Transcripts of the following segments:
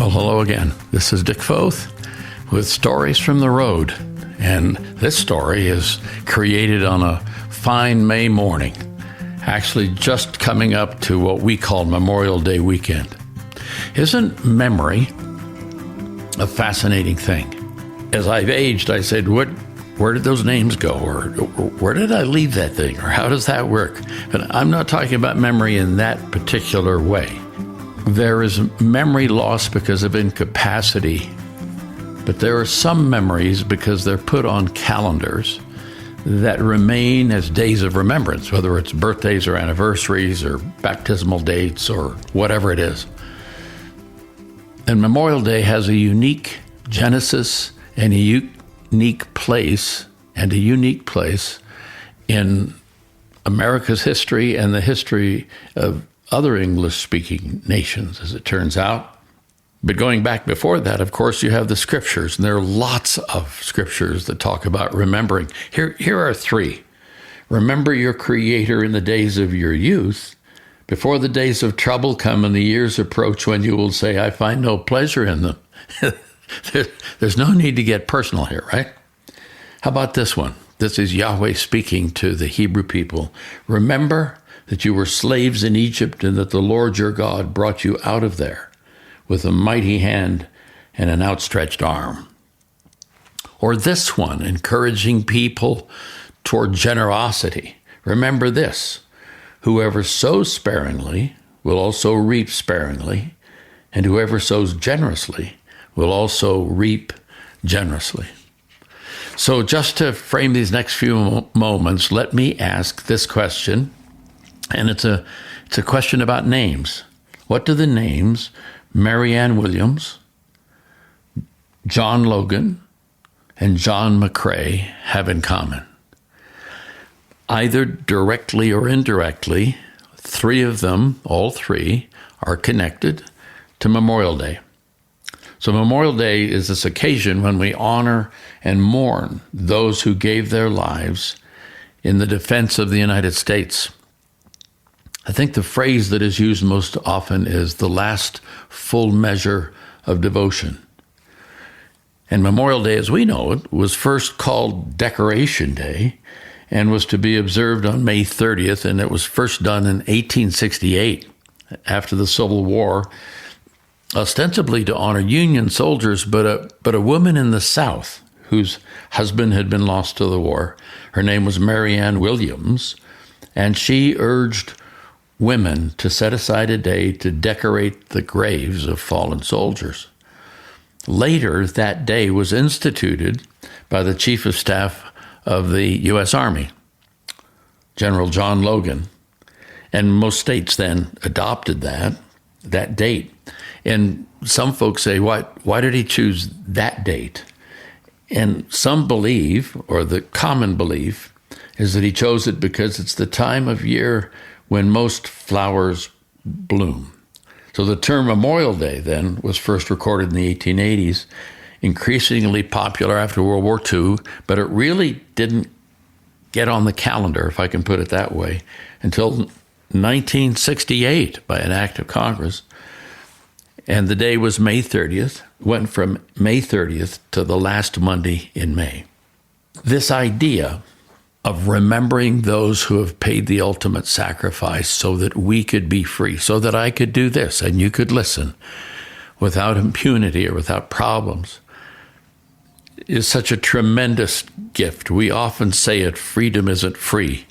Well, hello again. This is Dick Foth with Stories from the Road. And this story is created on a fine May morning, actually just coming up to what we call Memorial Day weekend. Isn't memory a fascinating thing? As I've aged, I said, where did those names go? Or where did I leave that thing? Or how does that work? But I'm not talking about memory in that particular way. There is memory loss because of incapacity, but there are some memories because they're put on calendars that remain as days of remembrance, whether it's birthdays or anniversaries or baptismal dates or whatever it is. And Memorial Day has a unique genesis and a unique place in America's history and the history of other English-speaking nations, as it turns out. But going back before that, of course, you have the scriptures, and there are lots of scriptures that talk about remembering. Here are three. Remember your Creator in the days of your youth, before the days of trouble come and the years approach when you will say, I find no pleasure in them. There's no need to get personal here, right? How about this one? This is Yahweh speaking to the Hebrew people. Remember that you were slaves in Egypt and that the Lord your God brought you out of there with a mighty hand and an outstretched arm. Or this one, encouraging people toward generosity. Remember this, whoever sows sparingly will also reap sparingly, and whoever sows generously will also reap generously. So just to frame these next few moments, let me ask this question. And it's a question about names. What do the names Marianne Williams, John Logan, and John McCrae have in common? Either directly or indirectly, three of them, all three, are connected to Memorial Day. So Memorial Day is this occasion when we honor and mourn those who gave their lives in the defense of the United States. I think the phrase that is used most often is the last full measure of devotion. And Memorial Day, as we know it, was first called Decoration Day and was to be observed on May 30th, and it was first done in 1868 after the Civil War, ostensibly to honor Union soldiers, but a woman in the South whose husband had been lost to the war. Her name was Marianne Williams, and she urged women to set aside a day to decorate the graves of fallen soldiers. Later, that day was instituted by the Chief of Staff of the U.S. Army, General John Logan, and most states then adopted that date. And some folks say, why did he choose that date? And some believe, or the common belief, is that he chose it because it's the time of year when most flowers bloom. So the term Memorial Day then was first recorded in the 1880s, increasingly popular after World War II, but it really didn't get on the calendar, if I can put it that way, until 1968 by an act of Congress. And the day was May 30th, went from May 30th to the last Monday in May. This idea of remembering those who have paid the ultimate sacrifice so that we could be free, so that I could do this and you could listen without impunity or without problems, is such a tremendous gift. We often say it, freedom isn't free.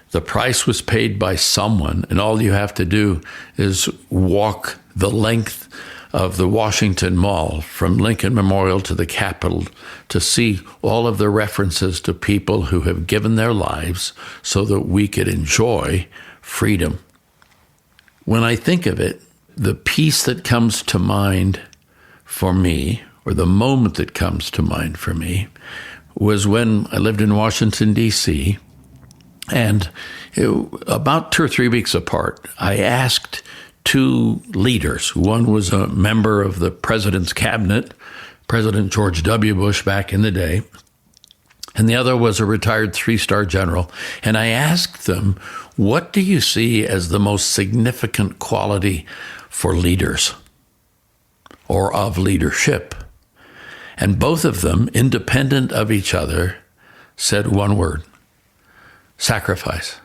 The price was paid by someone, and all you have to do is walk the length of the Washington Mall from Lincoln Memorial to the Capitol to see all of the references to people who have given their lives so that we could enjoy freedom. When I think of it, the piece that comes to mind for me, or the moment that comes to mind for me, was when I lived in Washington, D.C., and about 2 or 3 weeks apart, I asked two leaders. One was a member of the president's cabinet, President George W. Bush back in the day, and the other was a retired 3-star general. And I asked them, what do you see as the most significant quality for leaders? or of leadership. And both of them, independent of each other, said one word: sacrifice.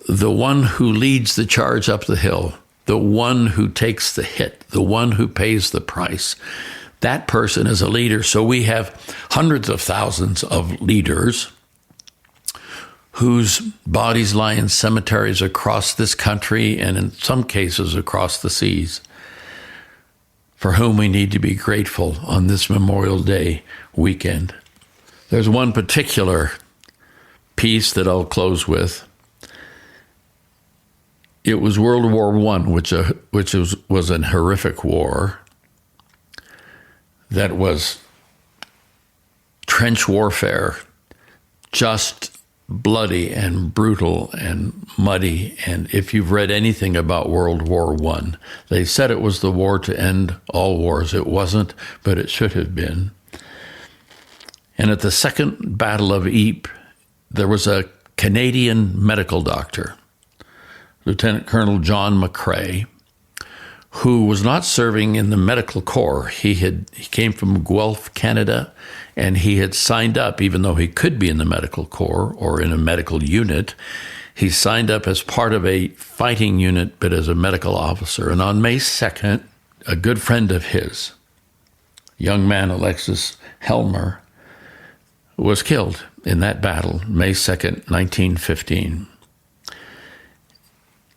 The one who leads the charge up the hill, the one who takes the hit, the one who pays the price, that person is a leader. So we have hundreds of thousands of leaders whose bodies lie in cemeteries across this country and in some cases across the seas, for whom we need to be grateful on this Memorial Day weekend. There's one particular piece that I'll close with. It was World War I, which was a horrific war that was trench warfare, just bloody and brutal and muddy. And if you've read anything about World War I, they said it was the war to end all wars. It wasn't, but it should have been. And at the Second Battle of Ypres, there was a Canadian medical doctor, Lieutenant Colonel John McCrae, who was not serving in the medical corps. He came from Guelph, Canada, and he had signed up, even though he could be in the medical corps or in a medical unit. He signed up as part of a fighting unit, but as a medical officer. And on May 2nd, a good friend of his, young man Alexis Helmer, was killed in that battle, May 2nd, 1915.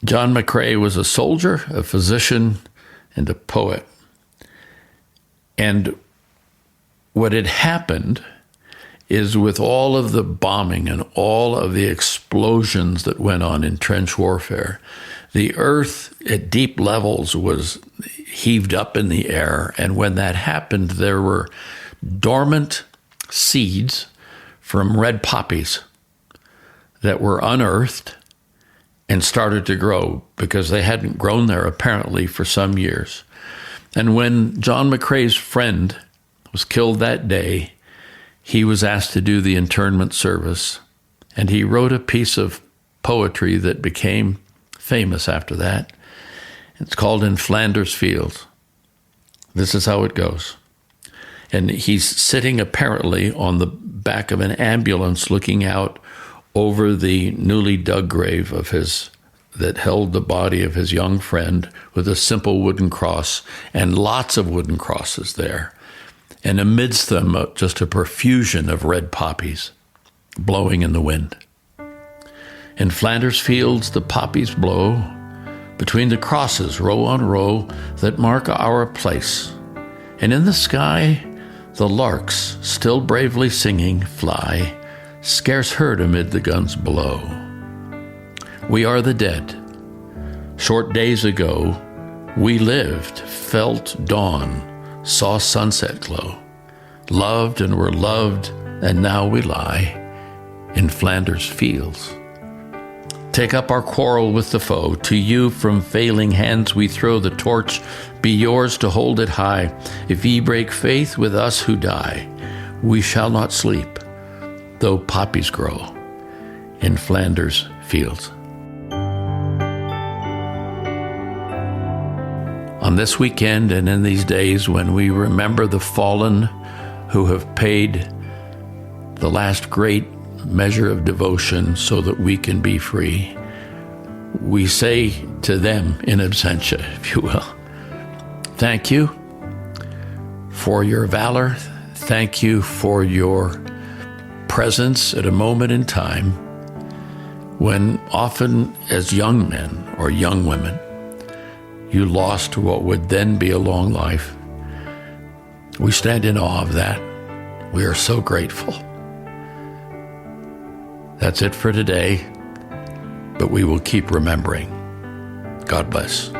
John McCrae was a soldier, a physician, and a poet. And what had happened is, with all of the bombing and all of the explosions that went on in trench warfare, the earth at deep levels was heaved up in the air. And when that happened, there were dormant seeds from red poppies that were unearthed and started to grow, because they hadn't grown there apparently for some years. And when John McCrae's friend was killed that day, he was asked to do the internment service, and he wrote a piece of poetry that became famous after that. It's called In Flanders Fields. This is how it goes. And he's sitting apparently on the back of an ambulance looking out over the newly dug grave of that held the body of his young friend, with a simple wooden cross and lots of wooden crosses there. And amidst them, just a profusion of red poppies blowing in the wind. In Flanders Fields, the poppies blow between the crosses, row on row, that mark our place. And in the sky, the larks, still bravely singing, fly, scarce heard amid the guns below. We are the dead. Short days ago, we lived, felt dawn, saw sunset glow, loved and were loved, and now we lie in Flanders Fields. Take up our quarrel with the foe. To you from failing hands we throw the torch. Be yours to hold it high. If ye break faith with us who die, we shall not sleep, though poppies grow in Flanders Fields. On this weekend and in these days when we remember the fallen who have paid the last great measure of devotion so that we can be free, we say to them in absentia, if you will, thank you for your valor. Thank you for your presence at a moment in time when, often as young men or young women, you lost what would then be a long life. We stand in awe of that. We are so grateful. That's it for today, but we will keep remembering. God bless.